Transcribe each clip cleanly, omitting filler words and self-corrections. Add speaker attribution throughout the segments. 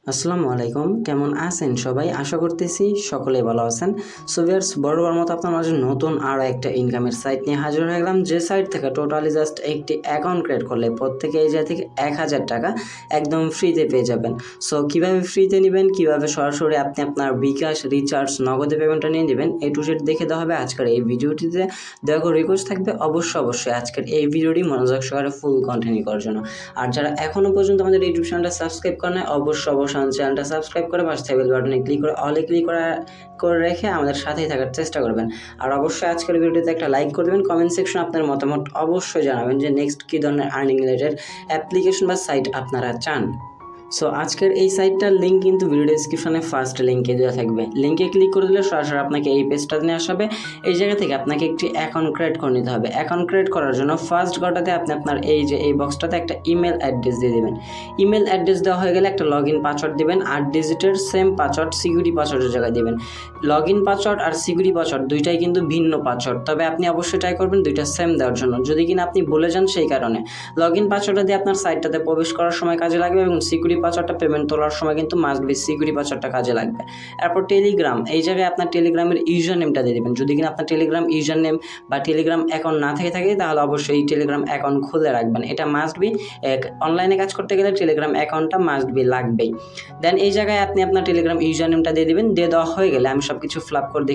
Speaker 1: আসসালামু আলাইকুম, কেমন আছেন সবাই? আশা করতেছি সকলেই ভালো আছেন। সো ভিউয়ার্স, বরাবর মতো আপনার মাঝে নতুন আরও একটা ইনকামের সাইট নিয়ে হাজির হয়ে গেলাম, যে সাইট থেকে টোটালি জাস্ট একটি অ্যাকাউন্ট ক্রিয়েট করলে প্রত্যেকে এই জায়গা থেকে 1000 টাকা একদম ফ্রিতে পেয়ে যাবেন। সো কীভাবে ফ্রিতে নেবেন, কীভাবে সরাসরি আপনি আপনার বিকাশ, রিচার্জ, নগদে পেমেন্টটা নিয়ে নেবেন, এ টু জেড দেখে দেওয়া হবে আজকের এই ভিডিওটিতে। দেখো, রিকোয়েস্ট থাকবে অবশ্যই আজকের এই ভিডিওটি মনোযোগ সহকারে ফুল কন্টিনিউ করার জন্য। আর যারা এখনও পর্যন্ত আমাদের ইউটিউব চ্যানেলটা সাবস্ক্রাইব করে নেয়, অবশ্যই চ্যানেলটা সাবস্ক্রাইব করে পাশে বেল বাটনে ক্লিক করে অলে ক্লিক করে রেখে আমাদের সাথেই থাকার চেষ্টা করবেন। আর অবশ্যই আজকের ভিডিওতে একটা লাইক করে দেবেন। কমেন্ট সেকশনে আপনার মতামত অবশ্যই জানাবেন যে নেক্সট কী ধরনের আর্নিং রিলেটেড অ্যাপ্লিকেশন বা সাইট আপনারা চান। সো আজকের এই সাইটটার লিঙ্ক কিন্তু ভিডিও ডেসক্রিপশনে ফার্স্ট লিঙ্কে দেওয়া থাকবে। লিঙ্কে ক্লিক করে দিলে সরাসরি আপনাকে এই পেজটা নিয়ে আসবে। এই জায়গা থেকে আপনাকে একটি অ্যাকাউন্ট ক্রিয়েট করে নিতে হবে। অ্যাকাউন্ট ক্রিয়েট করার জন্য ফার্স্ট ঘটাতে আপনি আপনার এই বক্সটাতে একটা ইমেল অ্যাড্রেস দিয়ে দেবেন। ইমেল অ্যাড্রেস দেওয়া হয়ে গেলে একটা লগ ইন পাসওয়ার্ড দেবেন, 8 ডিজিটের সেম পাসওয়ার্ড সিকিউরিটি পাসওয়ার্ডের জায়গায় দেবেন। লগ ইন পাসওয়ার্ড আর সিকিউরিটি পাসওয়ার্ড দুইটাই কিন্তু ভিন্ন পাসওয়ার্ড, তবে আপনি অবশ্যই ট্রাই করবেন দুইটা সেম দেওয়ার জন্য। যদি কিনা আপনি ভুলে যান, সেই কারণে লগ ইন পাসওয়ার্ডটা দিয়ে আপনার সাইটটাতে প্রবেশ করার সময় কাজে লাগবে, এবং সিকিউরিটি পাসওয়ার্ডটা পেমেন্ট তোলার সময় কিন্তু মাস্ট বি সিকিউরিটি পাসওয়ার্ডটা কাজে লাগবে। এরপর টেলিগ্রাম, এই জায়গায় আপনার টেলিগ্রামের ইউজার নেমটা দিয়ে দেবেন। যদি কিনা আপনার টেলিগ্রাম ইউজার নেম বা টেলিগ্রাম অ্যাকাউন্ট না থেকে থাকে, তাহলে অবশ্যই এই টেলিগ্রাম অ্যাকাউন্ট খুলে রাখবেন। এটা মাস্ট বি, অনলাইনে কাজ করতে গেলে টেলিগ্রাম অ্যাকাউন্টটা মাস্ট বি লাগবেই। দেন এই জায়গায় আপনি আপনার টেলিগ্রাম ইউজার নেমটা দিয়ে দেবেন। দিয়ে দেওয়া হয়ে গেলে আমি সব কিছু ফ্লাপ করে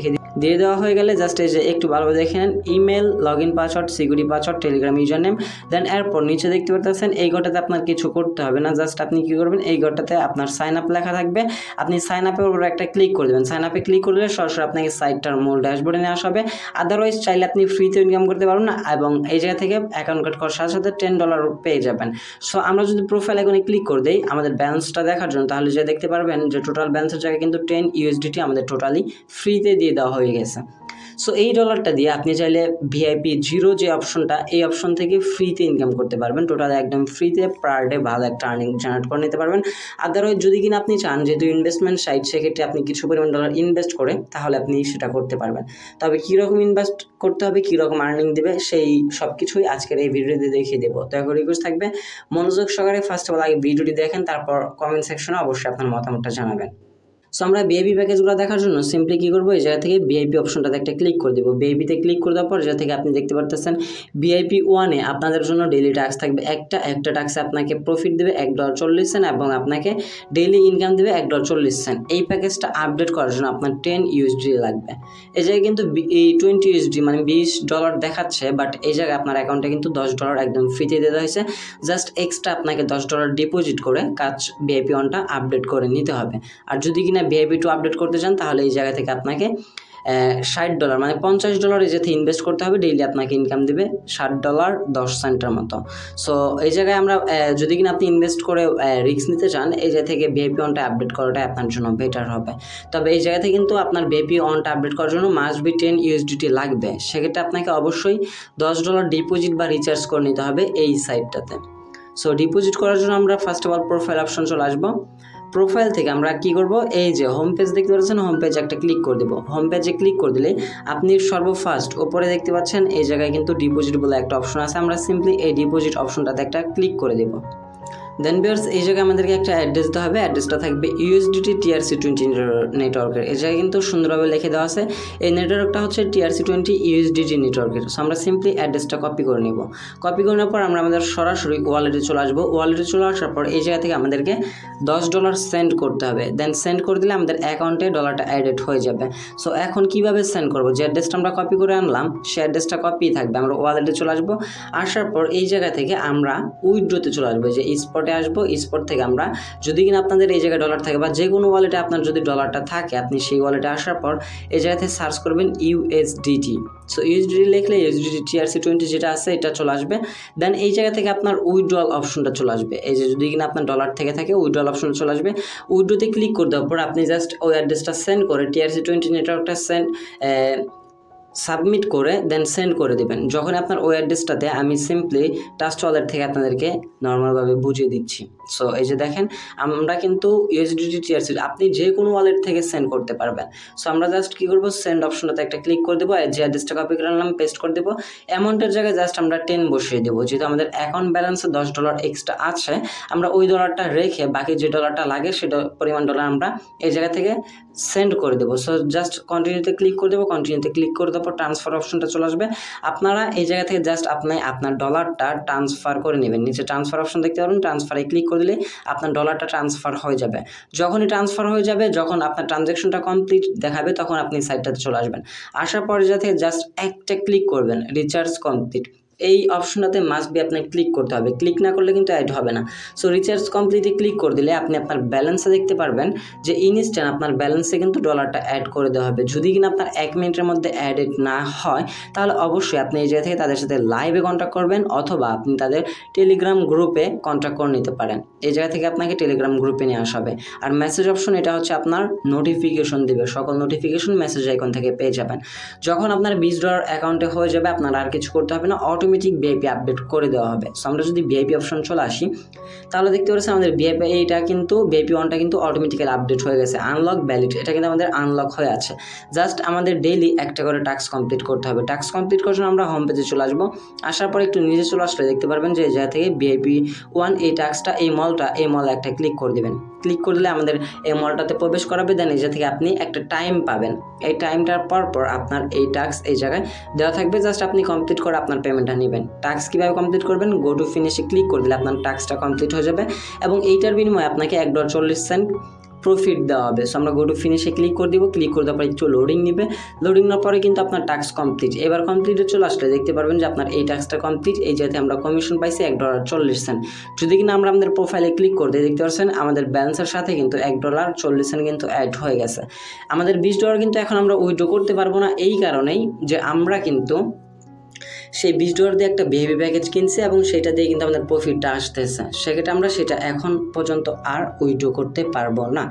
Speaker 1: দিয়ে দেওয়া হয়ে গেলে জাস্ট এই যে একটু ভালোভাবে দেখে নেন, email, log in password, security password, Telegram user name. Then এরপর নিচে দেখতে পাচ্ছেন এই ঘরটাতে আপনার কিছু করতে হবে না। জাস্ট আপনি কী করবেন, এই ঘরটাতে আপনার সাইন আপ লেখা থাকবে। আপনি সাইন আপের উপর একটা ক্লিক করে দেবেন। সাইন আপে ক্লিক করলে সরাসরি আপনাকে সাইটটার মূল ড্যাশবোর্ডে নিয়ে আসবে। আদারওয়াইজ চাইলে আপনি ফ্রিতে ইনকাম করতে পারবেন না, এবং এই জায়গা থেকে অ্যাকাউন্ট কার্ড করার সাথে সাথে $10 পেয়ে যাবেন। সো আমরা যদি প্রোফাইল আইকনে ক্লিক করে দিই আমাদের ব্যালেন্সটা দেখার জন্য, তাহলে যে দেখতে পারবেন যে টোটাল ব্যালেন্সের জায়গায় কিন্তু 10 USDT আমাদের টোটালি ফ্রিতে দিয়ে দেওয়া হয়ে গেছে। সো এই ডলারটা দিয়ে আপনি চাইলে ভিআইপি 0 যে অপশনটা, এই অপশন থেকে ফ্রিতে ইনকাম করতে পারবেন। টোটাল একদম ফ্রিতে পার ডে ভালো একটা আর্নিং জেনারেট করে নিতে পারবেন। আদারওয়াইজ যদি কিনা আপনি চান, যেহেতু ইনভেস্টমেন্ট সাইট, সেক্ষেত্রে আপনি কিছু পরিমাণ ডলার ইনভেস্ট করে তাহলে আপনি সেটা করতে পারবেন। তবে কীরকম ইনভেস্ট করতে হবে, কীরকম আর্নিং দেবে, সেই সব কিছুই আজকের এই ভিডিওতে দেখিয়ে দেবো। তো এখন রিকোয়েস্ট থাকবে মনোযোগ সহকারে ফার্স্ট অফ অল আগে ভিডিওটি দেখেন, তারপর কমেন্ট সেকশনে অবশ্যই আপনার মতামতটা জানাবেন। সো আমরা ভিআইপি প্যাকেজগুলো দেখার জন্য সিম্পলি কী করবো, এই জায়গা থেকে ভিআইপি অপশনটাতে একটা ক্লিক করে দেবো। ভিআইপিতে ক্লিক করে দেওয়ার পর জায়গা থেকে আপনি দেখতে পারতেছেন ভিআইপি 1-এ আপনাদের জন্য ডেইলি ট্যাক্স থাকবে একটা ট্যাক্সে আপনাকে প্রফিট দেবে $1.40, এবং আপনাকে ডেইলি ইনকাম দেবে $1.40। এই প্যাকেজটা আপডেট করার জন্য আপনার 10 USD লাগবে। এই জায়গায় কিন্তু এই 20 USD মানে $20 দেখাচ্ছে, বাট এই জায়গায় আপনার অ্যাকাউন্টে কিন্তু $10 একদম ফ্রিতে দেওয়া হয়েছে। জাস্ট এক্সট্রা আপনাকে $10 ডিপোজিট করে কাজ ভিআইপি 1টা আপডেট করে নিতে হবে। আর যদি কিনা ভিআইপি 2 আপডেট করতে চান, তাহলে এই জায়গা থেকে আপনাকে $60 মানে $50 এই যাতে ইনভেস্ট করতে হবে। ডেইলি আপনাকে ইনকাম দেবে $60.10 মতো। সো এই জায়গায় আমরা যদি কিনা আপনি ইনভেস্ট করে রিস্ক নিতে চান, এই জায়গা থেকে ভিআইপি 1টা আপডেট করাটাই আপনার জন্য বেটার হবে। তবে এই জায়গা থেকে কিন্তু আপনার ভিআইপি 1টা আপডেট করার জন্য মাস্ট বি 10 USDT লাগবে। সেক্ষেত্রে আপনাকে অবশ্যই $10 ডিপোজিট বা রিচার্জ করে নিতে হবে এই সাইটটাতে। সো ডিপোজিট করার জন্য আমরা first of all profile option চলে আসবো। প্রোফাইল থেকে আমরা কি করব, এই যে হোম পেজ দেখতে পাচ্ছেন, হোম পেজ একটা ক্লিক করে দেবো। হোম পেজে ক্লিক করে দিলে আপনি সর্বফার্স্ট ওপরে দেখতে পাচ্ছেন এই জায়গায় কিন্তু ডিপোজিট বলে একটা অপশন আছে। আমরা সিম্পলি এই ডিপোজিট অপশনটাতে একটা ক্লিক করে দেবো। দেন ভিউয়ার্স, এই জায়গায় আমাদেরকে একটা অ্যাড্রেস দেওয়া হবে। অ্যাড্রেসটা থাকবে USDT TRC20 নেটওয়ার্কের। এই জায়গায় কিন্তু সুন্দরভাবে লিখে দেওয়া আছে এই নেটওয়ার্কটা হচ্ছে TRC20 USDT নেটওয়ার্কের। সো আমরা সিম্পলি অ্যাড্রেসটা কপি করে নেব। কপি করে নেওয়ার পর আমরা আমাদের সরাসরি ওয়ালেটে চলে আসবো। ওয়ালেটে চলে আসার পর এই জায়গা থেকে আমাদেরকে $10 সেন্ড করতে হবে। দেন সেন্ড করে দিলে আমাদের অ্যাকাউন্টে ডলারটা অ্যাডেড হয়ে যাবে। সো এখন কিভাবে সেন্ড করবো, যে অ্যাড্রেসটা আমরা কপি করে আনলাম সেই অ্যাড্রেসটা কপি থাকবে। আমরা ওয়ালেটে চলে আসবো। আসার পর এই জায়গা থেকে আমরা উইথড্রোতে চলে আসবো, যে স্পটে আসবো। স্পট থেকে আমরা যদি কিনা আপনাদের এই জায়গায় ডলার থাকে বা যে কোনো ওয়ালেটে আপনার যদি ডলারটা থাকে, আপনি সেই ওয়ালেটে আসার পর এই জায়গাতে সার্চ করবেন USDT। সো USDT লিখলে USDT TRC20 যেটা আছে এটা চলে আসবে। দেন এই জায়গা থেকে আপনার উইথড্রল অপশনটা চলে আসবে। এই যে যদি কিনা আপনার ডলার থেকে থাকে, উইথড্রল অপশন চলে আসবে। উইথড্রোতে ক্লিক করে দেওয়ার পর আপনি জাস্ট ওই অ্যাড্রেসটা সেন্ড করে TRC20 নেটওয়ার্কটা সাবমিট করে দেন সেন্ড করে দেবেন। যখন আপনার ওই অ্যাড্রেসটাতে আমি সিম্পলি ট্রাস্ট ওয়ালেট থেকে আপনাদেরকে নর্মালভাবে বুঝিয়ে দিচ্ছি। সো এই যে দেখেন আমরা কিন্তু USDT TRC আপনি যে কোনো ওয়ালেট থেকে সেন্ড করতে পারবেন। সো আমরা জাস্ট কী করবো, সেন্ড অপশনটাতে একটা ক্লিক করে দেবো, যে অ্যাড্রেসটা কপি করে আনলাম পেস্ট করে দেবো, অ্যামাউন্টের জায়গায় জাস্ট আমরা 10 বসিয়ে দেবো। যেহেতু আমাদের অ্যাকাউন্ট ব্যালেন্সে $10 এক্সট্রা আছে, আমরা ওই ডলারটা রেখে বাকি যে ডলারটা লাগে সেটা পরিমাণ ডলার আমরা এই জায়গা থেকে সেন্ড করে দেবো। সো জাস্ট কন্টিনিউতে ক্লিক করে দেবো, কন্টিনিউতে ক্লিক করে দেওয়ার পর ট্রান্সফার অপশনটা চলে আসবে। আপনারা এই জায়গা থেকে জাস্ট আপনি আপনার ডলারটা ট্রান্সফার করে নেবেন। নিচে ট্রান্সফার অপশন দেখতে পারবেন, ট্রান্সফারে ক্লিক করে দিলে আপনার ডলারটা ট্রান্সফার হয়ে যাবে। যখনই ট্রান্সফার হয়ে যাবে, যখন আপনার ট্রানজ্যাকশনটা কমপ্লিট দেখাবে, তখন আপনি সাইটটাতে চলে আসবেন। আসার পরে যাতে জাস্ট একটা ক্লিক করবেন, রিচার্জ কমপ্লিট, এই অপশনটাতে মাস্ট বি আপনাকে ক্লিক করতে হবে। ক্লিক না করলে কিন্তু অ্যাড হবে না। সো রিচার্জ কমপ্লিটে ক্লিক করে দিলে আপনি আপনার ব্যালেন্সে দেখতে পারবেন যে ইনস্ট্যান্ট আপনার ব্যালেন্সে কিন্তু ডলারটা অ্যাড করে দেওয়া হবে। যদি কিনা আপনার 1 মিনিটের মধ্যে অ্যাডেড না হয়, তাহলে অবশ্যই আপনি এই জায়গা থেকে তাদের সাথে লাইভে কন্ট্যাক্ট করবেন, অথবা আপনি তাদের টেলিগ্রাম গ্রুপে কন্ট্যাক্ট করে নিতে পারেন। এই জায়গা থেকে আপনাকে টেলিগ্রাম গ্রুপে নিয়ে আসা হবে। আর মেসেজ অপশন, এটা হচ্ছে আপনার নোটিফিকেশন দেবে, সকল নোটিফিকেশন মেসেজ আইকন থেকে পেয়ে যাবেন। যখন আপনার $20 অ্যাকাউন্টে হয়ে যাবে, আপনার আর কিছু করতে হবে না, অটোমেটিক ভিআইপি আপডেট করে দেওয়া হবে। সো আমরা যদি ভিআইপি অপশন চলে আসি, তাহলে দেখতে পাচ্ছি আমাদের ভিআইপি এইটা কিন্তু ভিআইপি 1টা কিন্তু অটোমেটিক্যালি আপডেট হয়ে গেছে। আনলক ভ্যালিড, এটা কিন্তু আমাদের আনলক হয়ে আছে। জাস্ট আমাদের ডেইলি একটা করে টাস্ক কমপ্লিট করতে হবে। টাস্ক কমপ্লিট করার জন্য আমরা হোম পেজে চলে আসবো। আসার পর একটু নিচে চলে আসলে দেখতে পারবেন যে এই জায়গা থেকে ভিআইপি 1 এই টাস্কটা, এই মলে একটা ক্লিক করে দেবেন। ক্লিক করলে আমাদের এই মলটাতে প্রবেশ করাবে। দেন এই জায়গা থেকে আপনি একটা টাইম পাবেন। এই টাইমটার পর আপনার এই টাস্ক এই জায়গায় দেওয়া থাকবে, জাস্ট আপনি কমপ্লিট করে আপনার পেমেন্টটা নেবেন। টাস্ক কীভাবে কমপ্লিট করবেন, গো টু ফিনিশে ক্লিক করে দিলে আপনার টাস্কটা কমপ্লিট হয়ে যাবে, এবং এইটার বিনিময়ে আপনাকে $1.40 প্রফিট দেওয়া হবে। সো আমরা গো টু ফিনিশে ক্লিক করে দিব। ক্লিক করে দেওয়ার পর একটু লোডিং নেবে। লোডিং নেওয়ার পরে কিন্তু আপনার টাস্ক কমপ্লিট। এবার কমপ্লিটে চলে আসলে দেখতে পারবেন যে আপনার এই টাস্কটা কমপ্লিট। এই জায়গাতে আমরা কমিশন পাইছি $1.40। যদি কিনা আমরা আমাদের প্রোফাইলে ক্লিক করতে দেখতে পাচ্ছেন আমাদের ব্যালেন্সের সাথে কিন্তু $1.40 কিন্তু অ্যাড হয়ে গেছে। আমাদের $20 কিন্তু এখন আমরা উইথড্র করতে পারবো না, এই কারণেই যে আমরা কিন্তু সেই $20 দিয়ে একটা ভিআইপি প্যাকেজ কিনছি, এবং সেটা দিয়ে কিন্তু আমাদের প্রফিটটা আসতেছে। সেক্ষেত্রে আমরা সেটা এখন পর্যন্ত আর উইথড্র করতে পারবো না।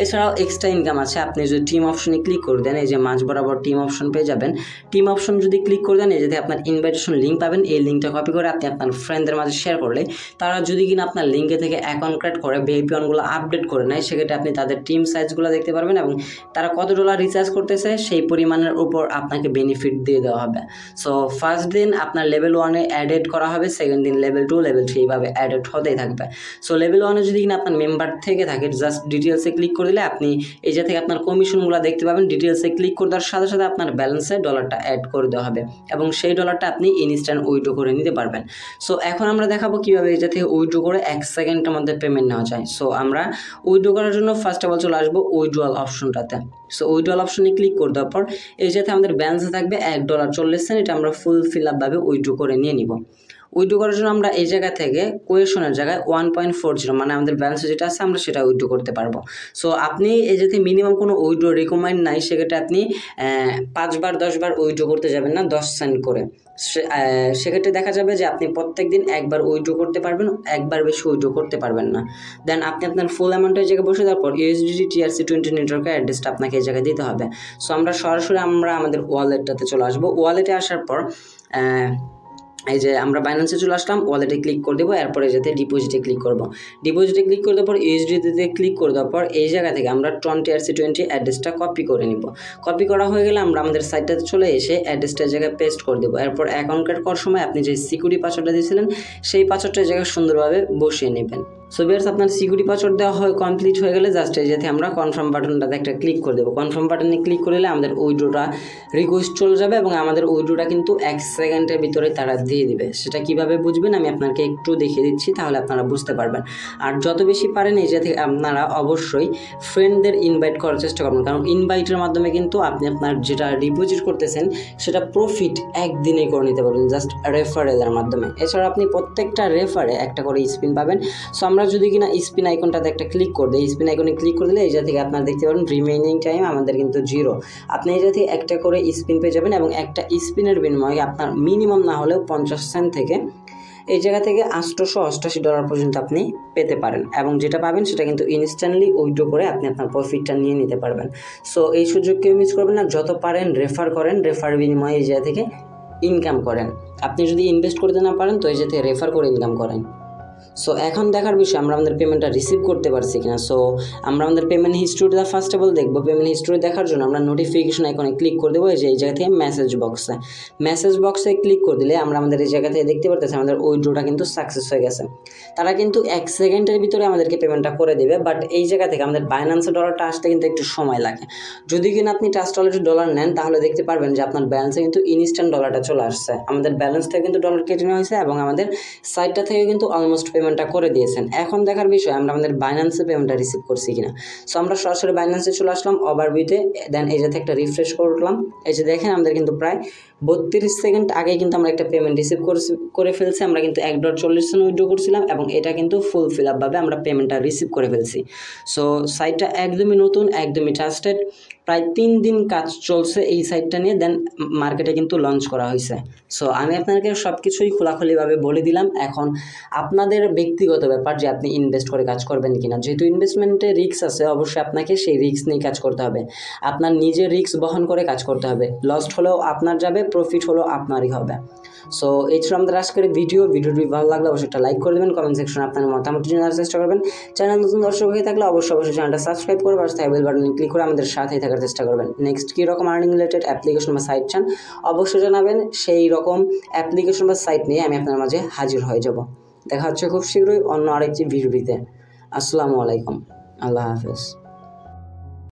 Speaker 1: এছাড়াও এক্সট্রা ইনকাম আছে। আপনি যদি টিম অপশনে ক্লিক করে দেন, এই যে মাঝ বরাবর টিম অপশন পেয়ে যাবেন। টিম অপশন যদি ক্লিক করে দেন, এই যাতে আপনার ইনভাইটেশন লিঙ্ক পাবেন। এই লিঙ্কটা কপি করে আপনি আপনার ফ্রেন্ডদের মাঝে শেয়ার করলে তারা যদি কিনা আপনার লিঙ্কে থেকে অ্যাকাউন্ট ক্রিয়েট করে ভিআইপি ওয়ানগুলো আপডেট করে নেয়, সেক্ষেত্রে আপনি তাদের টিম সাইজগুলো দেখতে পারবেন, এবং তারা কত ডলার রিচার্জ করতেছে সেই পরিমাণের উপর আপনাকে বেনিফিট দিয়ে দেওয়া হবে। সো ফার্স্ট দিন আপনার লেভেল 1-এ অ্যাডেড করা হবে, সেকেন্ড দিন লেভেল 2, লেভেল 3 এইভাবে অ্যাডেড হতেই থাকবে। সো লেভেল 1-এ যদি কিনা আপনার মেম্বার থেকে থাকে, জাস্ট ডিটেলসে ক্লিক করে দিলে আপনি এই যে থেকে আপনার কমিশনগুলো দেখতে পাবেন। ডিটেলসে ক্লিক করে দেওয়ার সাথে সাথে আপনার ব্যালেন্সে ডলারটা অ্যাড করে দেওয়া হবে, এবং সেই ডলারটা আপনি ইনস্ট্যান্ট উইথড্র করে নিতে পারবেন। সো এখন আমরা দেখাবো কীভাবে এই যে থেকে উইথড্র করে 1 সেকেন্ডের মধ্যে পেমেন্ট নেওয়া যায়। সো আমরা উইথড্র করার জন্য ফার্স্ট অফ অল চলে আসবো উইথড্রয়াল অপশনটাতে। সো উইথড্রয়াল অপশনে ক্লিক করে দেওয়ার পর এই যাতে আমাদের ব্যালেন্সে থাকবে $1.40। এটা আমরা ফুল ফিল আপভাবে উইথড্র করে নিয়ে নিব। উইথড্র করার জন্য আমরা এই জায়গা থেকে কোয়েশনের জায়গায় 1.40 মানে আমাদের ব্যালেন্সে যেটা আছে আমরা সেটা উইথড্র করতে পারবো। সো আপনি এই যাতে মিনিমাম কোনো উইথড্র রিকমেন্ড নাই, সেক্ষেত্রে আপনি 5 বার 10 বার উইথড্র করতে যাবেন না, 10 সেন্ট করে। সেক্ষেত্রে দেখা যাবে যে আপনি প্রত্যেক দিন একবার উইথড্র করতে পারবেন, একবার বেশি উইথড্র করতে পারবেন না। দেন আপনি আপনার ফুল অ্যামাউন্টের জায়গায় বসে দেওয়ার পর USDT TRC20 নেটওয়ার্কের অ্যাড্রেসটা আপনাকে এই জায়গায় দিতে হবে। সো আমরা সরাসরি আমাদের ওয়ালেটটাতে চলে আসবো। ওয়ালেটে আসার পর এই যে আমরা বাইন্যান্সে চলে আসলাম, ওয়ালেটে ক্লিক করে দেবো। এরপরে যাতে ডিপোজিটে ক্লিক করবো। ডিপোজিটে ক্লিক করে দেওয়ার পর USDTতে ক্লিক করে দেওয়ার পর এই জায়গা থেকে আমরা TRC20 অ্যাড্রেসটা কপি করে নিব। কপি করা হয়ে গেলে আমরা আমাদের সাইটটাতে চলে এসে অ্যাড্রেসটার জায়গায় পেস্ট করে দেবো। এরপর অ্যাকাউন্ট ক্রিয়েট করার সময় আপনি যে সিকিউরিটি পাসওয়ার্ডটা দিয়েছিলেন সেই পাসওয়ার্ডটার জায়গায় সুন্দরভাবে বসিয়ে নেবেন। সো ভিউয়ার্স, আপনার সিকিউরিটি পাসওয়ার্ড দেওয়া কমপ্লিট হয়ে গেলে জাস্ট এই যাতে আমরা কনফার্ম বাটনটাতে একটা ক্লিক করে দেবো। কনফার্ম বাটনে ক্লিক করলে আমাদের উইথড্রটা রিকোয়েস্ট চলে যাবে, এবং আমাদের উইথড্রটা কিন্তু 1 সেকেন্ডের ভিতরে তারা দিয়ে দিবে। সেটা কিভাবে বুঝবেন আমি আপনাকে একটু দেখিয়ে দিচ্ছি, তাহলে আপনারা বুঝতে পারবেন। আর যত বেশি পারেন এই যাতে আপনারা অবশ্যই ফ্রেন্ডদের ইনভাইট করার চেষ্টা করবেন, কারণ ইনভাইটের মাধ্যমে কিন্তু আপনি আপনার যেটা ডিপোজিট করতেছেন সেটা প্রফিট একদিনে করে নিতে পারবেন, জাস্ট রেফারেলের মাধ্যমে। এছাড়া আপনি প্রত্যেকটা রেফারে একটা করে স্পিন পাবেন। সো আমরা যদি কিনা স্পিন আইকনটাতে একটা ক্লিক করে দিই, স্পিন আইকনে ক্লিক করে দিলে এই জায়গা থেকে আপনারা দেখতে পাবেন রিমেইনিং টাইম আমাদের কিন্তু 0। আপনি এই জায়গা থেকে একটা করে স্পিন পেয়ে যাবেন, এবং একটা স্পিনের বিনিময়ে আপনার মিনিমাম না হলেও 50 সেন্ট থেকে এই জায়গা থেকে $888 পর্যন্ত আপনি পেতে পারেন, এবং যেটা পাবেন সেটা কিন্তু ইনস্ট্যান্টলি উইথড্র করে আপনি আপনার প্রফিটটা নিয়ে নিতে পারবেন। সো এই সুযোগ কেউ মিস করবেন না, যত পারেন রেফার করেন, রেফার বিনিময়ে এই জায়গা থেকে ইনকাম করেন। আপনি যদি ইনভেস্ট করতে না পারেন তো এই জায়গা থেকে রেফার করে ইনকাম করেন। সো এখন দেখার বিষয় আমরা আমাদের পেমেন্টটা রিসিভ করতে পারছি কিনা। সো আমরা আমাদের পেমেন্ট হিস্ট্রিটা ফার্স্ট অফ অল দেখবো। পেমেন্ট হিস্ট্রি দেখার জন্য আমরা নোটিফিকেশন আইকনে ক্লিক করে দেবো, এই জায়গা থেকে মেসেজ বক্সে ক্লিক করে দিলে আমরা আমাদের এই জায়গা থেকে দেখতে পারতেছি আমাদের উইথড্রটা কিন্তু সাকসেস হয়ে গেছে। তারা কিন্তু 1 সেকেন্ডের ভিতরে আমাদেরকে পেমেন্টটা করে দেবে, বাট এই জায়গা থেকে আমাদের বাইন্যান্সে ডলারটা আসতে কিন্তু একটু সময় লাগে। যদি কিনা আপনি ট্রাস্ট ওয়ালেটে ডলার নেন তাহলে দেখতে পারবেন যে আপনার ব্যালেন্সে কিন্তু ইনস্ট্যান্ট ডলারটা চলে আসছে। আমাদের ব্যালেন্স থেকে কিন্তু ডলার কেটে নেওয়া হয়েছে এবং আমাদের সাইটটা থেকে কিন্তু অলমোস্ট পেমেন্টটা করে দিয়েছেন। এখন দেখার বিষয় আমরা আমাদের বাইন্যান্সে পেমেন্টটা রিসিভ করছি কিনা। সো আমরা সরাসরি বাইন্যান্সে চলে আসলাম ওভারভিউতে, দেন এই জায়গাতে একটা রিফ্রেশ করলাম। এই যে দেখেন আমাদের কিন্তু প্রায় 32 সেকেন্ড আগে কিন্তু আমরা একটা পেমেন্ট রিসিভ করে ফেলছি। আমরা কিন্তু $1.40 উইথড্র করছিলাম এবং এটা কিন্তু ফুল ফিল আপভাবে আমরা পেমেন্টটা রিসিভ করে ফেলছি। সো সাইটটা একদমই নতুন, একদমই ট্রাস্টেড। প্রায় 3 দিন কাজ চলছে এই সাইটটা নিয়ে, দেন মার্কেটে কিন্তু লঞ্চ করা হয়েছে। সো আমি আপনাকে সব কিছুই খোলাখুলিভাবে বলে দিলাম। এখন আপনাদের ব্যক্তিগত ব্যাপার যে আপনি ইনভেস্ট করে কাজ করবেন কিনা। যেহেতু ইনভেস্টমেন্টে রিস্ক আছে, অবশ্যই আপনাকে সেই রিস্ক নিয়ে কাজ করতে হবে। আপনার নিজের রিস্ক বহন করে কাজ করতে হবে। লস্ট হলেও আপনার যাবে, প্রফিট হলেও আপনারই হবে। সো এই ছিল আমাদের আজকের ভিডিওটি ভালো লাগলে অবশ্যই একটা লাইক করে দেবেন, কমেন্ট সেকশনে আপনার মতামত জানার চেষ্টা করবেন। চ্যানেল নতুন দর্শক হয়ে থাকলে অবশ্যই চ্যানেলটা সাবস্ক্রাইব করে পাশে থাকা বেল বাটনে ক্লিক করে আমাদের সাথেই থাকার চেষ্টা করবেন। নেক্সট কী রকম আর্নিং রিলেটেড অ্যাপ্লিকেশন বা সাইট চান অবশ্যই জানাবেন, সেই রকম অ্যাপ্লিকেশন বা সাইট নিয়ে আমি আপনার মাঝে হাজির হয়ে যাব। দেখা হচ্ছে খুব শীঘ্রই অন্য আরেকটি ভিডিওতে। আসসালামু আলাইকুম, আল্লাহ হাফেজ।